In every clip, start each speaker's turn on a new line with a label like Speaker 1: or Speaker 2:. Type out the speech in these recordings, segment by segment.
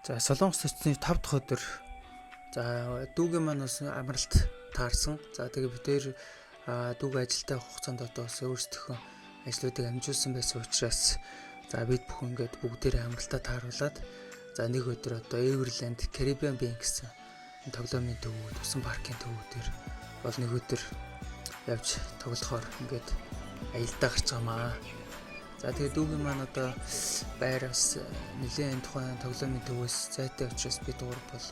Speaker 1: За Солонгос очсны 5 дахь өдөр за дүүгийн маань бас амралт таарсан. За тэгээ бид дээр дүүг ажилдаа хугацаанд одоо бас өөрсдийнхөө ажлуудыг амжуулсан байсан учраас за бид бүхэн ингээд бүгдээрээ амралтаа тааруулаад за нэг өдөр одоо Everland Caribbean Bay гэсэн тоглоомын төвүүд, усан паркын төвүүдээр бол нэг өдөр явж тоглохоор ингээд аялдаа гарч байгаамаа. За тэгээ дүүгийн маань одоо байр бас нэлээд тухайн тоглоомын төвөөс зайтай учраас бид гур бол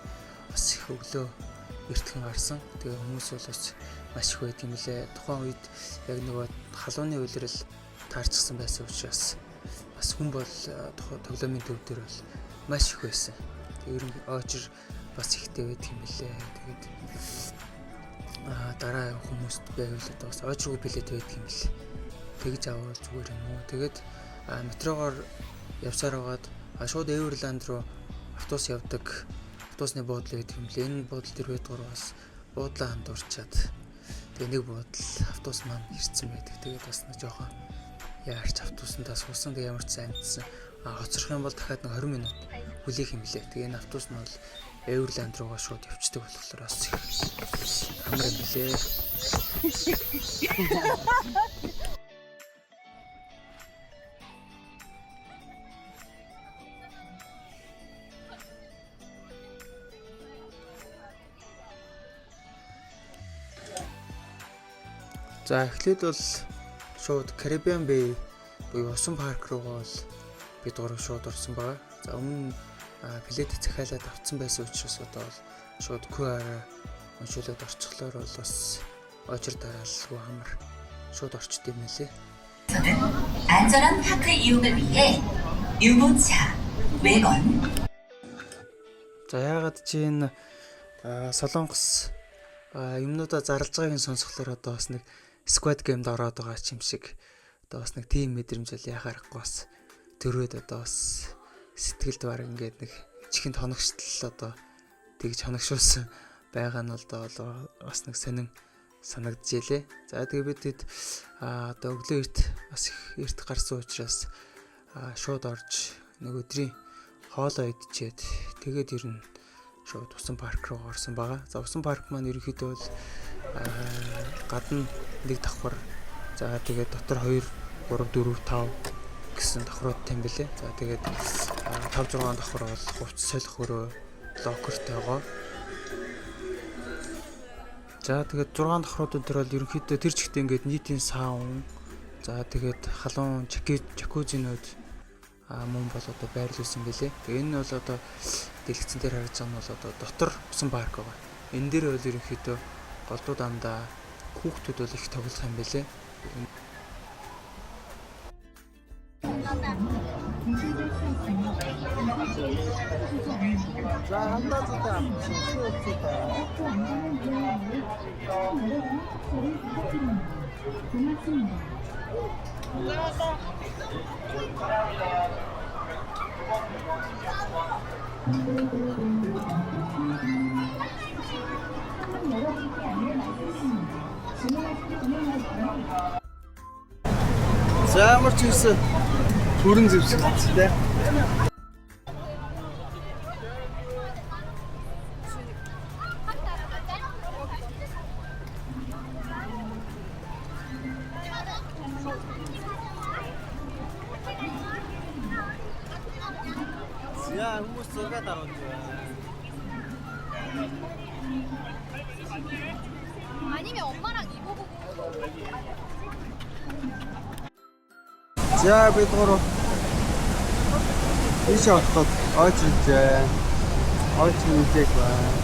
Speaker 1: бас их өглөө эртхэн гарсан. Тэгээ хүмүүс бол бас маш их байт юм лээ. Тухайн үед яг нөгөө халууны үйлрэл таарчсан байсан учраас бас хүн бол тоглоомын төв дээр бол маш их байсан. Тэгээ ер нь очир бас ихтэй байт юм лээ. Тэгээд дараа хүмүүст байвал одоо бас очиргүй билет байдаг юм лээ. Тэгж авал зүгээр юм уу. Тэгээд метрогоор явсаар байгаад шууд Everland руу автобус явдаг. Автобусны буудлын байдаг юм лээ. Энэ буудлын дээр байдгаар бас буудлаа хандуурчаад тэгээ нэг буудал автобус маань ирсэн байдаг. Тэгээд бас нэг жоохон яарч автобусандаа суусан. Тэгээ ямар ч амтсан. Хоцрох юм бол дахиад нэг 20 минут хүлээх юм лээ. Тэгээ энэ автобус нь бол Everland руугаа шууд явцдаг болохоор бас амар юм лээ. За эхлээд бол шууд Caribbean Bay буюу усан парк руугаа бол бид гурав шууд орсон байгаа. За өмнө билет захиалаад авсан байсан учраас одоо бол шууд QR уншуулад орчихлоор бол бас очир дараалалгүй амар шууд орчд юм лээ.
Speaker 2: 안전한 파크 이용을 위해 유모차, 외건.
Speaker 1: За яагаад чи энэ Солонгос юмнуудаа зарлж байгааг сонсохлоор одоо бас нэг Squid Game-д ороод байгаа юм шиг одоо бас нэг team мэдрэмж л яхаарахгүй бас төрөөд одоо бас сэтгэлд баг ингээд нэг чихэн тоногштол одоо тэгж хоногшуулсан байгаа нь бол бас нэг сонин санагдчихжээ. За тэгээ бид одоо өглөө эрт бас их эрт гарсан учраас шууд орж нэг өдрийн хоолоо идчихэд тэгээд ер нь шууд усан парк руу орсон байгаа. За усан парк маань ерөнхийдөө бол гадна нэг давхар за тэгээд дотор 2 3 4 5 гэсэн давхруудтай юм бэлээ. За тэгээд 5 6 давхар бол хувц солих өрөө локертойгоо. За тэгээд 6 давхруудын дээр бол ерөнхийдөө тэр чигтээ ингээд нийтийн саун за тэгээд халуун жакузинууд мөн бол одоо байрлуулсан бэлээ. Тэгээ энэ бол одоо дэлгэцэн дээр харж байгаа нь бол одоо дотор усан парк байгаа. Энэ дээр бол ерөнхийдөө голдуу дандаа хүүхдүүд бол их тоглох юм бэлээ. За хамтдаа за ямар ч юмсан хүрэн зэвсгэлцтэй. Я хүмүүс зургаад аваад байна.
Speaker 3: 아니면 엄마랑 이모 보고.
Speaker 1: За бид гурав ийш авахд очиж үзэх байна.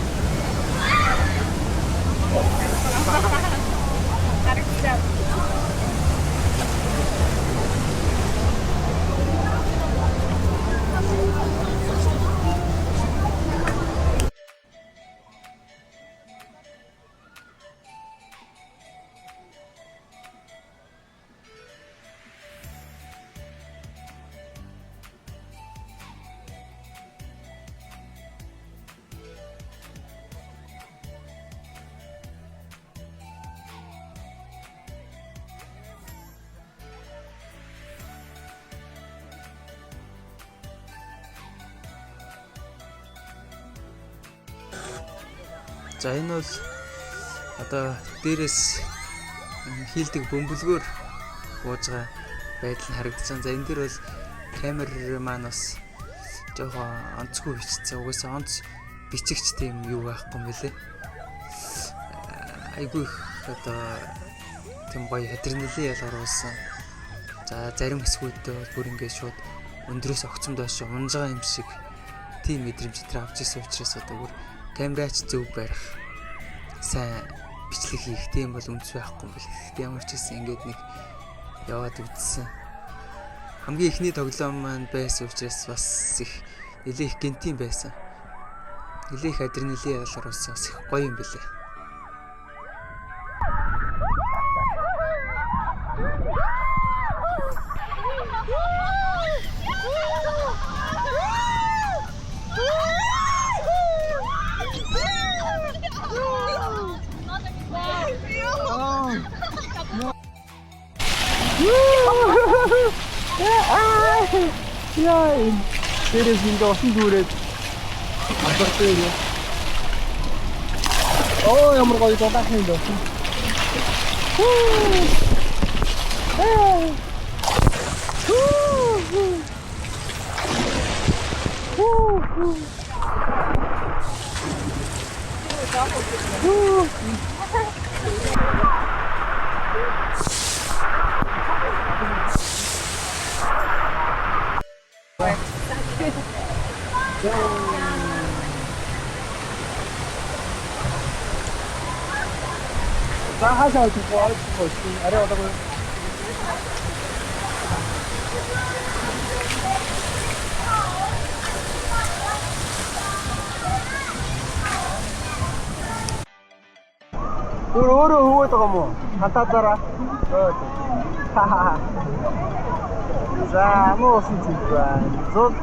Speaker 1: За энэ бол одоо дээрээс хийлдэг бөмбөлгөөр бууж байгаа байдал нь харагдаж байна. За энэ дээр бол камер маань бас жоохон онцгүй бичсэн. Угаасаа онц бичигч тийм юу байхгүй юм билэ. Айгүй их одоо тийм гоё адреналин ялгаруулсан. За зарим хэсгүүдээ бол бүр ингээд шууд өндрөөс огцом доош унж байгаа юм шиг тийм мэдрэмж тэр авч ирсэн учраас одоо бүр камерач зөв барих, сайн бичлэг хийх тийм бол үндэс байхгүй юм бэл. Гэхдээ ямар ч гэсэн ингээд нэг яваад үзсэн. Хамгийн ихний тоглоом маань байсан учраас бас их нэлээх гинтийн байсан. Нэлээх адреналин ялгаруулсан бас их гоё юм бэлээ.
Speaker 4: Яа, дээрээс ингэ усан дүүрээд албартай юм. Оо, ямар гоё дагах юм бэ? За хаашаа очиж байгаа арай удаагүй. өөрөө хөвөөд байгаа юм уу? Хатаазаараа. За муу усан зүйл байна. Зул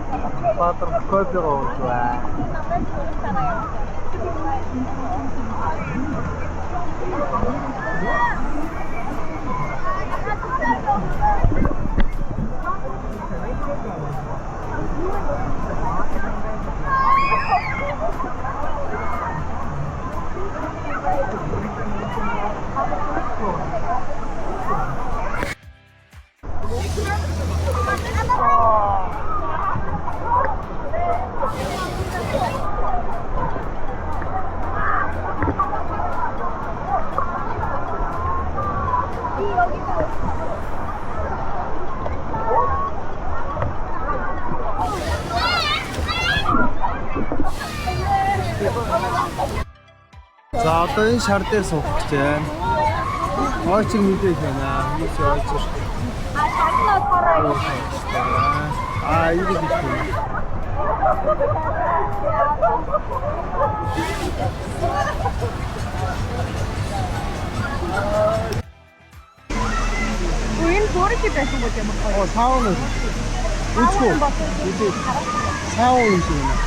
Speaker 4: баатар кофе ууж байна. За одоо энэ шар дээр суух гэж байна. Ойчиг мэдээж байна. Хүмүүс ойчир.
Speaker 3: шагнаад хараа.
Speaker 4: Ирэх юм.
Speaker 3: Энэ бүрэг байсан гэж юм байна.
Speaker 4: Оо, саун уу? Үгүй. Саун юм шиг байна.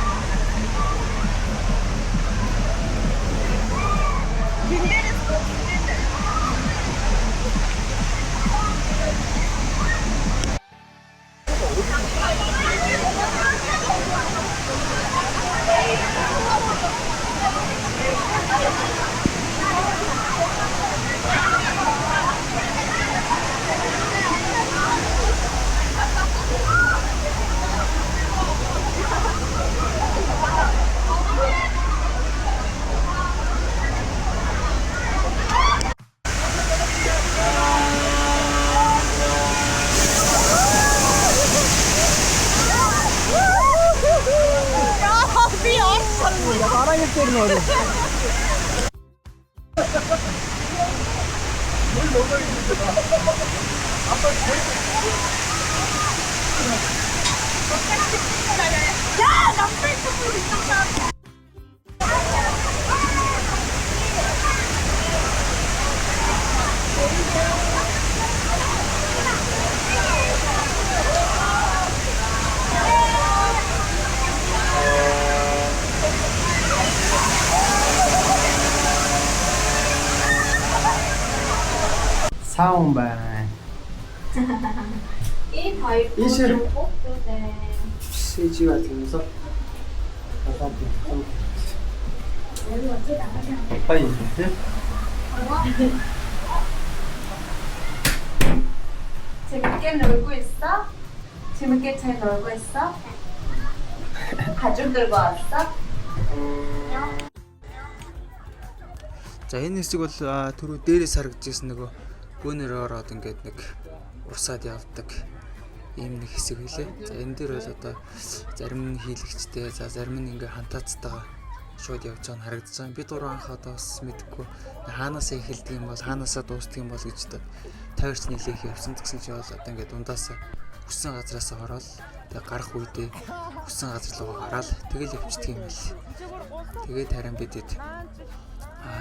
Speaker 4: Саун байна.
Speaker 3: Энэ хоёр
Speaker 4: Ийшээ.
Speaker 3: хүүхдүүдээ
Speaker 4: Сэжиг атгамсаа. Баян тийм.
Speaker 3: 재밌게 놀고 있어? 재밌게 잘 놀고 있어? 가족들과 왔어?
Speaker 1: За энэ хэсэг бол түрүү дээрээс харагдчихсан нөгөө бөөнөр ороод ингээд нэг урсаад явдаг ийм нэг хэсэг үлээ. За энэ дээр бол одоо зарим нь хийлэгчтэй, за зарим нь ингээд хантаацтайгаа шууд явж байгаа нь харагдаж байгаа. Би дуран анх одоо бас мэдгүй хаанаас эхэлдэг юм бол хаанасаа дуустдаг юм бол гэж одоо тойрч нийлэх явсан гэсэн чи бол одоо ингээд дундаас хүссэн газраас ороод тэгээ гарах үедээ хүссэн газар руу гараад тэгэл явчихдаг юм байл. Тэгээд харин бидэд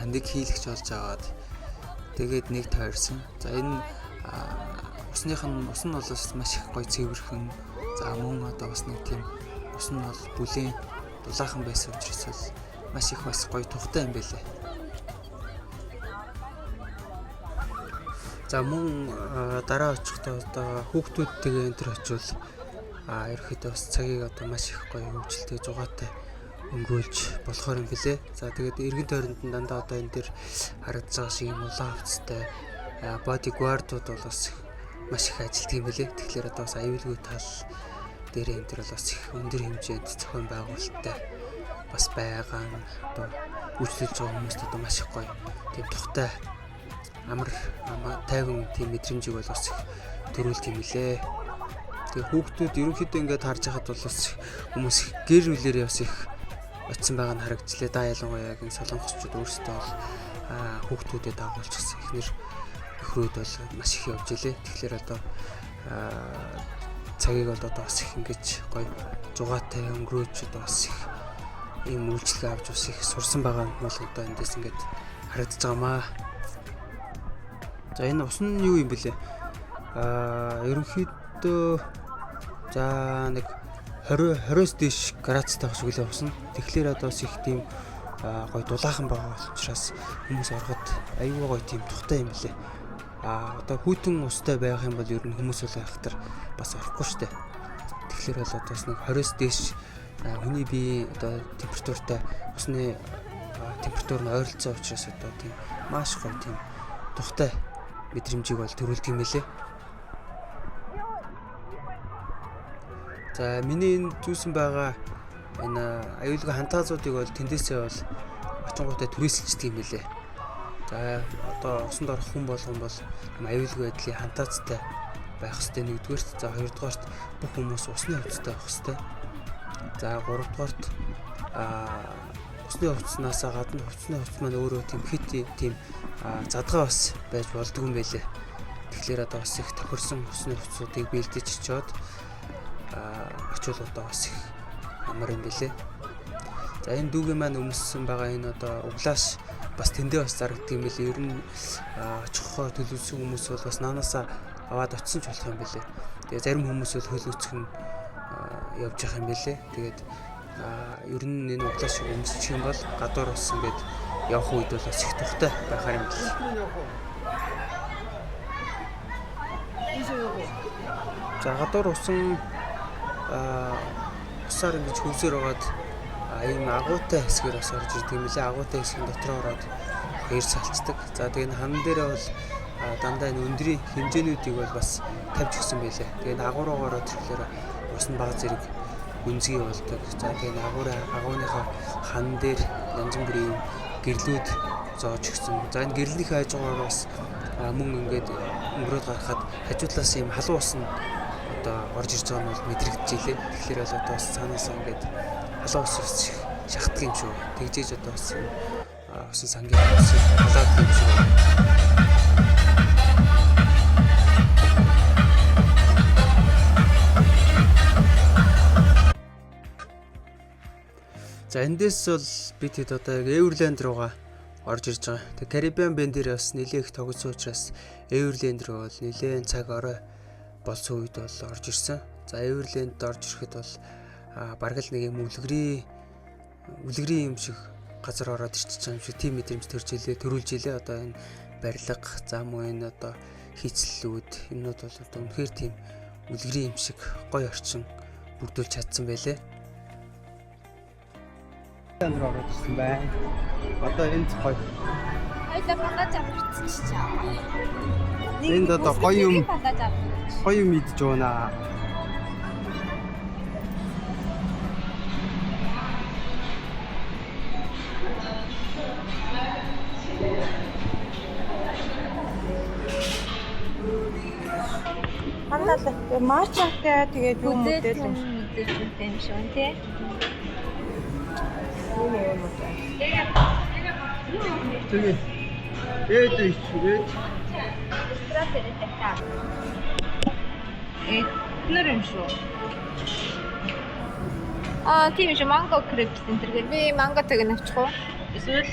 Speaker 1: нэг хийлэгч болж аваад тэгээд нэг тойрсон. За энэ ус нь бол маш их гоё цэвэрхэн. За мөн одоо бас нэг тийм ус нь бол бүлээн дулаахан байсан учраас бол маш их бас гоё тухтай юм байлээ. За мөн дараа очихдоо одоо хүүхдүүдтэйгээ энэ төр очивол ерөөхдөө бас цагийг одоо маш их гоё хөвгөлтэй зугаатай өнгөрүүлж болохоор юм билээ. За тэгээд эргэн тойронд нь дандаа одоо энэ төр харагдаж байгаа шиг юм улаан хувцастай бодигвардууд бол бас маш их ажилтдаг юм билээ. Тэгэхээр одоо бас аюулгүй тал дээр энэ төр бол бас их өндөр хэмжээнд зохион байгуулалттай бас байгаа нь одоо үйлчлүүлж байгаа хүмүүст одоо маш их гоё тийм тухтай амар тайван тийм мэдрэмжийг бол бас их төрүүлдэг юм билээ. Тэгээ хүүхдүүд ерөнхийдөө ингээд харж байхад бол бас хүмүүс гэр бүлэрээ бас их очсон байгаа нь харагдлаа. Да ялангуяа яг энэ солонгосчууд өөрсдөө бол хүүхдүүдэд дагуулчихсан ихнэр өхрөөд бол маш их явж илээ. Тэгэхээр одоо цагийг бол одоо бас их ингэж гоё зугаатай өнгөрөөж одоо бас их ийм үйлчлэг авч бас их сурсан байгаа нь бол одоо эндээс ингээд харагдаж байгаамаа. За энэ ус нь юу юм бэлээ? Ерөнхийдөө за нэг 20-20-оос дээш градустай байх шиг л уусна. Тэгэхээр одоо их тийм гоё дулаахан байгаа учраас хүмүүс ороход аюу гоё тийм тухтай юм лээ. Одоо хүйтэн устай байх юм бол ер нь хүмүүс бол айхтар бас орохгүй штэ. Тэгэхээр бол одоо бас нэг 20-оос дээш хүний бие одоо температуртай усны температур нь ойролцоо учраас одоо тийм маш гоё тийм тухтай мэдрэмжийг бол төрүүлдэг юм лээ. За миний энэ зүүсэн байгаа энэ аюулгүй хантаазуудыг бол тэндээсээ бол очингуудаа түрээсэлждэг юм лээ. За одоо усанд орох хүн болгон бол аюулгүй байдлын хантаацтай байх хэрэгтэй нэгдүгээрт. За хоёрдугаарт бүх хүмүүс усны хувцастай байх хэрэгтэй. За гуравдугаарт усны хувцаснаас гадна усны хувцас маань өөрөө тийм хит тийм задгаа бас байж болдго юм байлээ. Тэгэхээр одоо бас их тохирсон усны хувцсуудыг бэлдэж очиод очвол одоо бас их амар юм билээ. За энэ дүүгийн маань өмссөн байгаа энэ одоо углааш бас тэндээ бас зарагддаг юм билээ. Ер нь очихоо төлөвлөсөн хүмүүс бол бас наанаасаа аваад очисон ч болох юм билээ. Тэгээ зарим хүмүүс бол хөл өцөх нь явж явах юм билээ. Тэгээд ер нь энэ углааш өмсчих юм бол гадуур бас ингээд явах үед бол бас их тухтай байхаар юм билээ. За гадуур усан усаар ингэж хөвсөр байгаад ийм агуутай хэсгээр бас орж ирдэг юм лээ. Агуутай хэсгийн дотор ороод хоёр салцдаг. За тэгээ хан дээрээ бол дандаа энэ өндрийн хэмжээнүүдийг бол бас тавьж өгсөн байлээ. Тэгээ агуураар ороод ирэхээр ус нь бага зэрэг үнзгий болдог. За тэгээ агууныхаа хан дээр янз бүрийн гэрлүүд зоож өгсөн. За энэ гэрлийнхээ хажуугаар бас мөн ингээд өнгөрөөд гарахад хажуудлаас ийм халуун ус нь одоо орж ирж байгаа нь бол мэдрэгдэж илээ. Тэгэхээр бол одоо бас цаанаасаа ингээд халуун ус шахдаг юм шүү. Тэгжээж одоо бас усан сангийн усыг халаад юм шүү. За эндээс бол бид хэд одоо яг Эверланд руугаа орж ирж байгаа. Тэг Карибиан бэн дээр бас нэлээд их тогтсон учраас Эверланд руу бол нэлээд цаг орой болсон үед бол орж ирсэн. За Эверланд орж ирэхэд бол бараг л нэг юм үлгэрийн юм шиг газар ороод ирчихэж байгаа юм шиг тийм мэдрэмж төрүүлж илээ. Одоо энэ барилга, зам энэ одоо хийцлэлүүд энүүд бол одоо үнэхээр тийм үлгэрийн юм шиг гоё орчин бүрдүүлж чадсан байлээ.
Speaker 4: Андр ороод ирсэн байна. Одоо энэ гоё.
Speaker 3: Хоёлаа багаж авчихчихаа.
Speaker 4: Энд одоо гоё юм
Speaker 3: багаж авчих.
Speaker 4: гоё юм идэж байна.
Speaker 5: Хандлаа марчаатай тэгээд юу мэдээлэл юм
Speaker 3: юм шүү тий.
Speaker 4: Тэгээ ээж.
Speaker 5: Эднэр юм шүү.
Speaker 3: Тийм шүү манго крепс энэ төр би манго тэг навчих уу?
Speaker 5: Эсвэл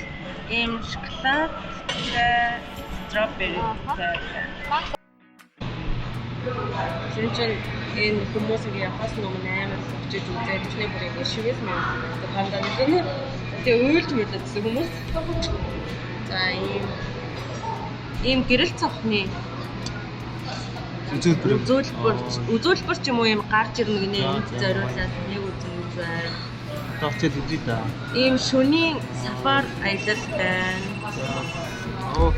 Speaker 5: ийм шоколад стrawberry Жинжин энэ хүмүүсийн яхаас нөмн амар хөгжиж үзээд өчний бүрийг шивээс мэн хандаа нэгэн. Тэгээ уйлж мэдсэн хүмүүс. За ийм гэрэл цохны үзүүлбэр ч юм уу юм гарч ирнэ гинэ энд зориулаад нэг үзэн үзээ.
Speaker 4: Товчод үзье да.
Speaker 5: Ийм шөнийн сафар аялал байна.
Speaker 4: Оо.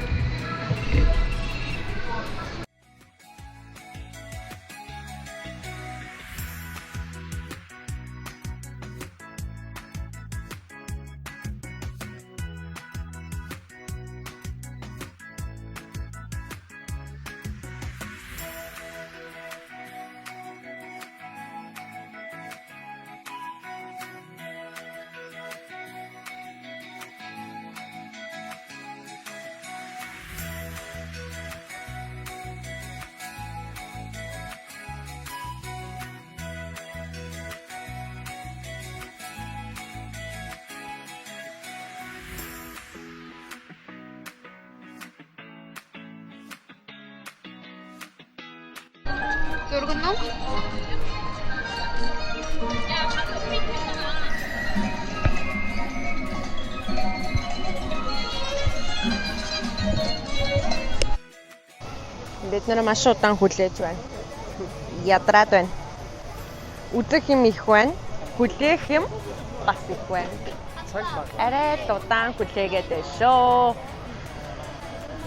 Speaker 3: Зурган уу?
Speaker 5: Бид нэр маш удаан хүлээж байна. Ядраад байна. Үзэх юм их байна. Хүлээх юм бас их байна. Арай удаан хүлээгээд байна шүү.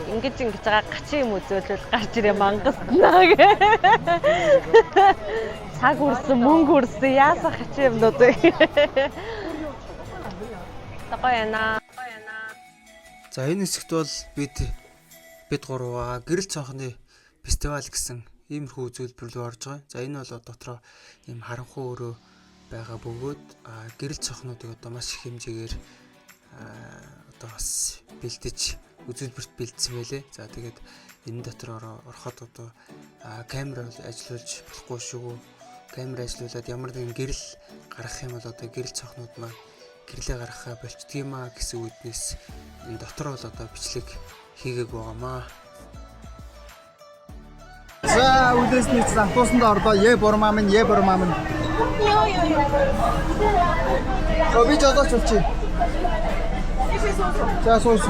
Speaker 5: Ингэж байгаа гачин юм үзүүлвэл гарч ирээ мангаснаа гэ. Цаг үрсэн, мөнгө үрсэн яасах гачин юмнууд вэ? Тагояна.
Speaker 1: За энэ хэсэгт бол бид гурваа гэрэл цонхны фестивал гэсэн иймэрхүү үзүүлбэр рүү орж байгаа. За энэ бол дотроо ийм харанхуй өрөө байгаа бөгөөд гэрэл цонхнуудыг одоо маш их хэмжээгээр одоо бас бэлдэж үзүүлбэрт бэлдсэн байлээ. За тэгээд энэ дотор ороход одоо камер ажиллуулж болохгүй шүү. Камер ажиллуулад ямар нэгэн гэрэл гаргах юм бол одоо гэрэл цонхнууд маань гэрлээ гаргахаа болчдгиймаа гэсэн үднээс энэ дотор бол одоо бичлэг хийгээг байгаамаа.
Speaker 4: За үлээсний автобусанд орлоо. Бурмаа минь. Би жодооч болчих. За сууш.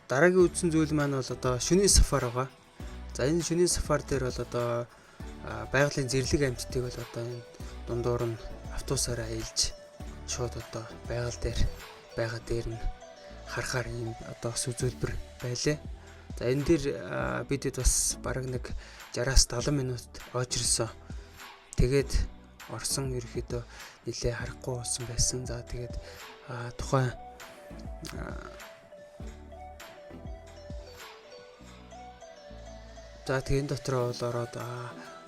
Speaker 1: Дараагийн үдсэн зүйл маань бол одоо шөнийн сафар байгаа. За энэ шөнийн сафар дээр бол одоо байгалийн зэрлэг амьтдыг бол одоо энэ дундуур нь автобусаар аялж шууд одоо байгаль дээр байгаа дээр нь харахаар ийм одоо бас үзүүлбэр байлээ. За энэ дээр бидэд бас бараг нэг 60-аас 70 минут очирсон. Тэгээд орсон ерөөхдөө нэлээ харахгүй болсон байсан. За тэгээд тухайн за тэгээд дотор бол ороод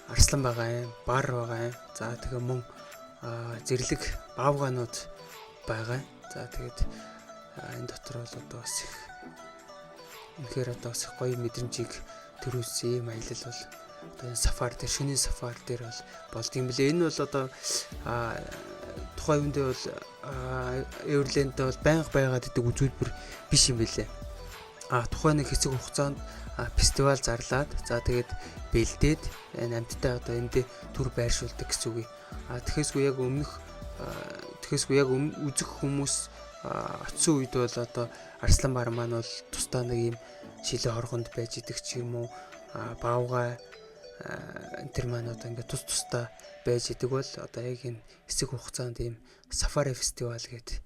Speaker 1: арслан байгаа юм, бар байгаа юм. За тэгээ мөн зэрлэг баавгаанууд байгаа. За тэгээд энэ дотор бол одоо бас их үнэхээр одоо бас гоё мэдрэмжийг төрүүлсэн юм аялал бол одоо энэ сафар дээр шөнийн сафар дээр бол болдгийм блэ. Энэ бол одоо тухайн үндэ бол Эверлендд бол байнга байгаад идэг үзүүлбэр биш юм бэлээ. Тухайн нэг хэсэг хугацаанд фестивал зарлаад за тэгээд бэлдээд амьттай одоо энд төр байршуулдаг гэсэн үг. Тэгэхээсгүй яг үзэх хүмүүс очсон үед бол одоо арслан бар маань бол тусдаа нэг юм шилээ хоргонд байж идэг ч юм уу, баавгай тэр маань одоо ингээд тусдаа байж идэг бол одоо яг энэ хэсэг хугацаанд ийм сафари фестивал гэдэг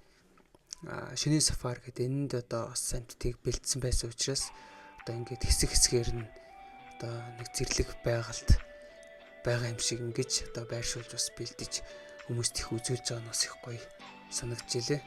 Speaker 1: шөнийн сафари гэдэг энд одоо ус амьтдыг бэлдсэн байсан учраас одоо ингээд хэсгээр нь одоо нэг зэрлэг байгальд байгаа юм шиг ингэж одоо байршуулж бас бэлдэж хүмүүст их үзүүлж байгаа нь бас их гоё санагдж илээ.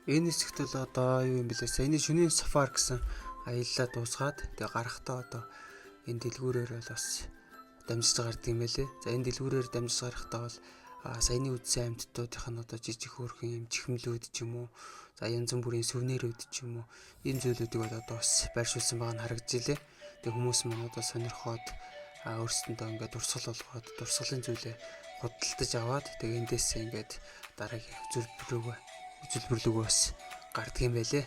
Speaker 1: Энэ хэсэгт л одоо юу юм бэлээ. Саяны шөнийн сафар гэсэн аяллаа дуусгаад тэгээ гарахтаа одоо энэ дэлгүүрээр бол бас дамжиж гардаг юм байлээ. За энэ дэлгүүрээр дамжиж гарахтаа бол саяны үдсэн амьтдуудынх нь одоо жижиг хөөрхөн юм чихмлүүд ч юм уу, за янз бүрийн сүвнэрүүд ч юм уу, ийм зүйлүүдийг бол одоо бас байршуулсан байгаа нь харагдж илээ. Тэгээ хүмүүс маань одоо сонирхоод өөрсдөндөө ингээд дурсгал болгоод дурсгалын зүйлээ худалдаж аваад тэгээ эндээсээ ингээд дараагийн үзүүлбэрлүүгөө бас гардаг юм байлээ.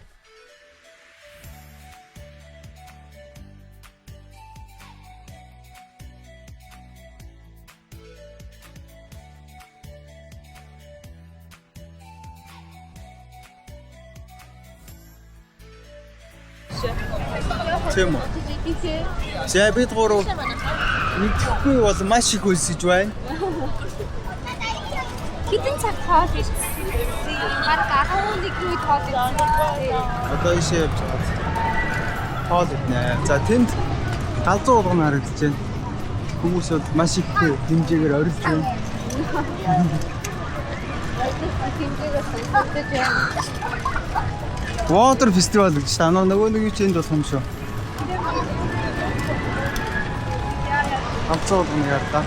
Speaker 4: Тийм үү. За бид гурав мэдхгүй бол маш их үлсэж байна.
Speaker 3: Хэдэн цаг тоол ирсэн? Бараг 11 үе тоол ирсэн.
Speaker 4: Одоо ишээ явж байгаа. Тоол иднэ. За тэнд галзуу уулгана харагдаж байна. Хүмүүс бол маш их хэмжээгээр орилж байна. Water festival гэж тань нөгөө нэг юм чинь болох юм шүү. Галзуу уулгана яа.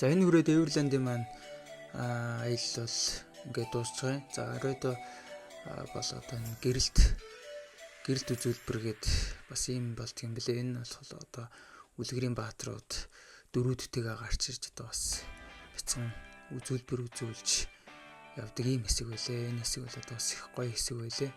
Speaker 1: За энэ хүрээд Эверландын маань аялал бол ингээд дуусчихъя. За оройдоо бол одоо энэ гэрэлт үзүүлбэр гээд бас юм болт юм бэлээ. Энэ бол одоо Үлгэрийн Баатрууд дөрүүдтэйгээ гарч ирж одоо бас бяцхан үзүүлбэр үзүүлж явдаг ийм хэсэг байлээ. Энэ хэсэг бол одоо бас их гоё хэсэг байлээ.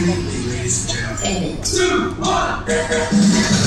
Speaker 2: Ladies and gentlemen. 3, 2, 1.